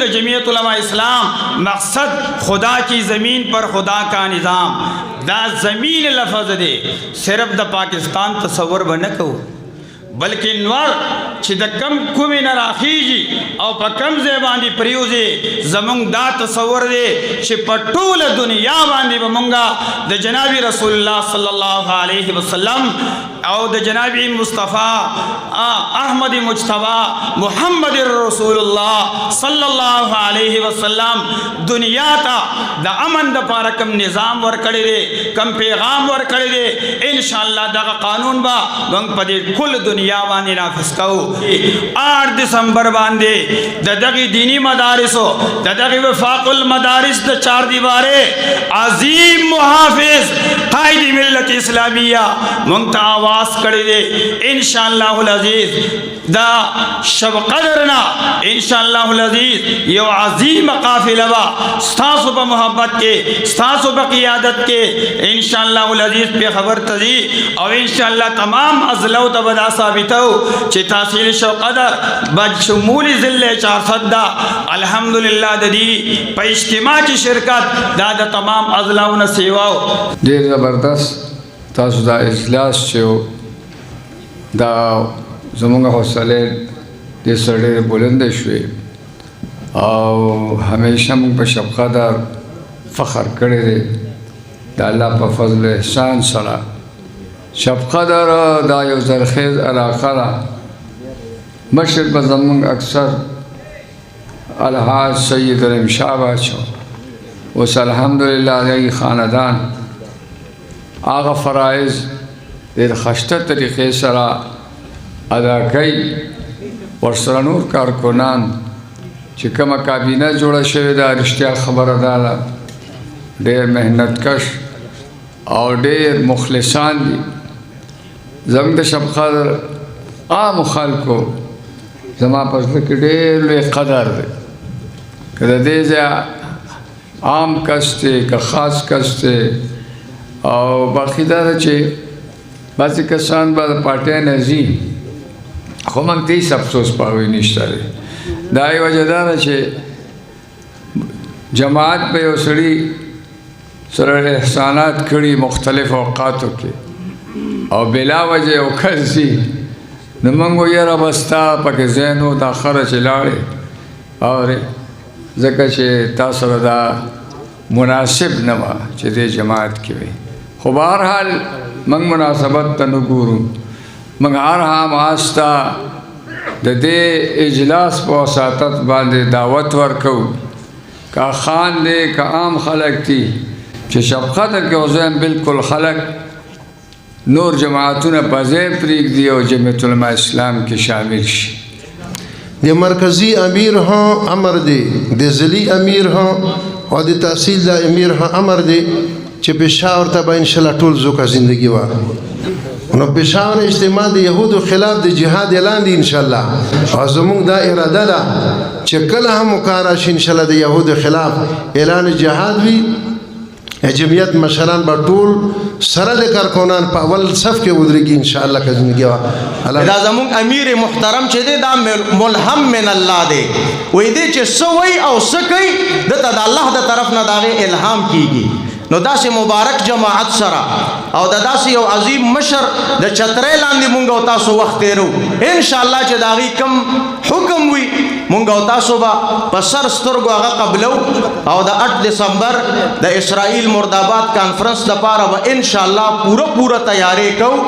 د جمعیت علماء اسلام مقصد خدا کی زمین پر خدا کا نظام. دا زمین لفظ دے صرف د پاکستان تصور بنکو بلکہ نور چې د کم کومې نه راخیږي او په کم ځای باندې پریوځي زمونږ دا تصور دی چې په ټوله دنیا باندې به مونږ د جناب رسول الله صلی الله علیه وسلم او د جناب مصطفی احمد مجتبی محمد رسول الله صلی الله علیه وسلم دنیا ته د امن د پاره کم نظام ورکړی دی کم پیغام ورکړی دی ان شاء الله دغه قانون به موږ په دې کل دنیا باندې نافذ کوو. 8 دسمبر باندې د دغه دینی مدارسو د دغه وفاق المدارس د 4 دیواره عظیم محافظ قائد ملت اسلامیہ موږ ته آواز کړی دی ان شاء الله العزیز دا شب قدرنا ان شاء الله العزیز یو عظیم قافله با ستاسو په محبت کې ستاسو په قیادت کې ان شاء الله العزیز په خبر تزي او ان شاء الله تمام ازلو ته بدا ثابتو چې تحصیل شب قدر بشمول ذل 400 دا الحمدلله د دې په اجتماع کې شرکت دا د تمام ازلو نه سیواو. ډیر زبردست تاسو دا اجلاس چې دا زمونږ حوصله دې سره بلند شوي او همیشه موږ په شب قدر فخر کړی دی د الله په فضل احسان سره. شب قدر دا یو زرخیز علاقه ده. مشر به زمونږ اکثر الحاج سید الامشا باچو اوس الحمدلله دغه خاندان هغه فرایض ډېر خشته طریقې سره ادا کوي. ورسره نور کارکنان چې کومه کابینه جوړه شوې ده رښتیا خبره ده ډېر محنت کش او ډېر مخلصان دي. زموږ د شب قدر عام خلکو زما په زړه کې ډېر لوی قدر دی. که د دې ځای عام کس دی که خاص کس دی او باقي دا ده چې بعضې کسان به د پارټۍ نه ځي خو موږ ته هېڅ افسوس په هغوی نشته دی. دا یې وجه دا ده چې جماعت په یو سړي سره احسانات کړي مختلف اوقاتو کې او بلا وجه یو کس ځي نو موږ وایو یاره بس تا پکې ځای نو دا خره چې لاړې اورې ځکه چې تا سره دا مناسب نه وه چې دې جماعت کې وي. خو بهرحال موږ مناسبت ته نه ګورو. موږ هر حماس ته د دې اجلاس په وساطت باندې دعوت ورکوو که خان دی که عام خلک دي چې شب قدر کې وزایم بالکل خلک نور جماعتونه په ځای پرېږدي او جمعیت علماء اسلام کې شامل شي. د مرکزی امیر ها امر دی د ضلعي امیر ها او د تحصیل د امیر ها امر دی چې پېښور ته به انشاءالله ټول زوکه زندگی وه. نو پېښور اجتماع د یهودو خلاف د جهاد اعلان دی انشاءالله او زموږ دا اراده ده چې کله هم وکاره شي انشاءالله د یهودو خلاف اعلان جهاد وي جمعیت مشران به ټول سره د کارکنان په اول صف کې ودرېږي انشاءالله که زندګي وه. دا زموږ امیر محترم چې دی دا ملهم من الله دی وایي دی چې څه وایي او څه کوي دته د الله د طرف نه د هغې الهام کیږي. نو داسې مبارک جماعت سره او د داسې یو عظیم مشر د چترۍ لاندې مونږ او تاسو وخت تېرو انشاءالله چې د هغې کوم حکم وي مونږ او تاسو به په سر سترګو هغه قبلو او د 8 دسمبر د اسرائیل مرداباد کانفرنس دپاره به انشاءالله پوره تیاری کوو.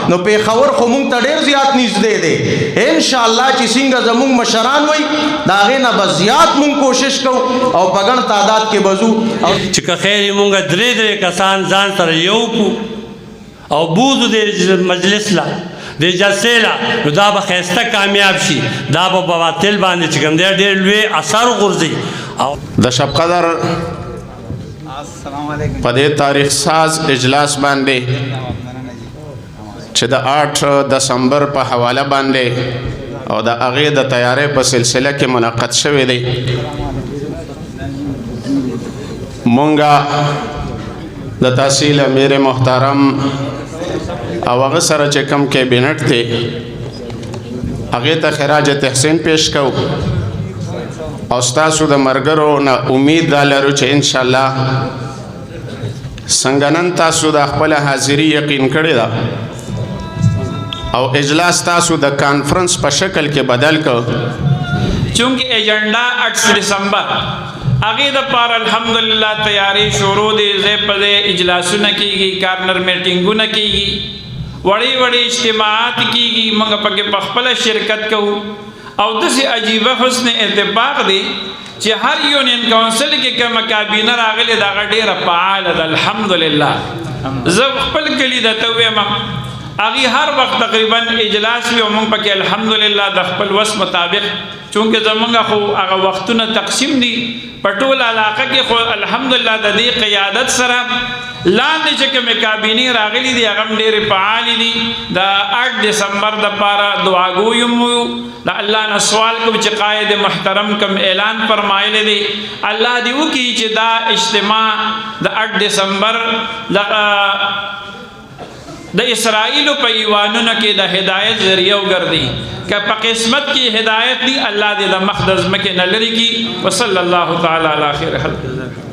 نو پېښور خو مونږ ته ډېر زیات نږدې دی انشاءالله چې څنګه زمونږ مشران وایي د هغې نه به زیات مونږ کوشش کوو او په ګڼ تعداد کې به ځو چې که خیر مونږ درې کسان ځان سره یو کو او بوزو د مجلس لا د جلسې لا نو دا به ښایسته کامیاب شي. دا به باطل باندې چې کوم دی ډېر لوی اثر غورځي. او د شب قدر په دې تاریخ ساز اجلاس باندې چې د 8 دسمبر په حواله باندې او د هغې د تیارۍ په سلسله کې منعقد شوی دی مونږه د تحصیل امیر محترم او هغه سره چې کوم کابینټ دی هغې ته خراج تحسین پیش کوو او ستاسو د مرګرو نه امید دا لرو چې ان شاء الله څنګه نن تاسو د خپل حاضری یقین کړی دا او اجلاس تاسو د کانفرنس په شکل کې بدل کړ چونکہ ایجنڈا 8 دسمبر اگے دا پار الحمدللہ تیاری شروع دے زے پدے اجلاسوں نہ کی گی کارنر میٹنگوں نہ کی گی وڑی وڑی اجتماعات کی گی منگا پکے پخپل شرکت کو او دسی عجیب حسن اتفاق دی چې هر یونین کونسل کې کوم کابینه راغلی دا ډیره فعال ده الحمدلله زه خپل کلی د توې ما اغي هر وخت تقریبا اجلاس وي او موږ پکې الحمدلله د خپل وس مطابق چونکه زمونږ خو هغه وختونه تقسیم دي په ټول علاقه کې خو الحمدلله د دې قیادت سره لاندې چې کوم کابینه راغلي دي هغه ډېر فعال دي د 8 دسمبر د پاره دعاګویم د الله نه سوال کوم چې قائد محترم کوم اعلان فرمایلی دي الله دې وکړي چې دا اجتماع د 8 دسمبر د اسرائیل په ایوانونو کې د هدایت ذریعہ وګرځي که په قسمت کې هدایت دی الله دې د مقدس مکه نه لري کی وصلی الله تعالی علی خیر خلق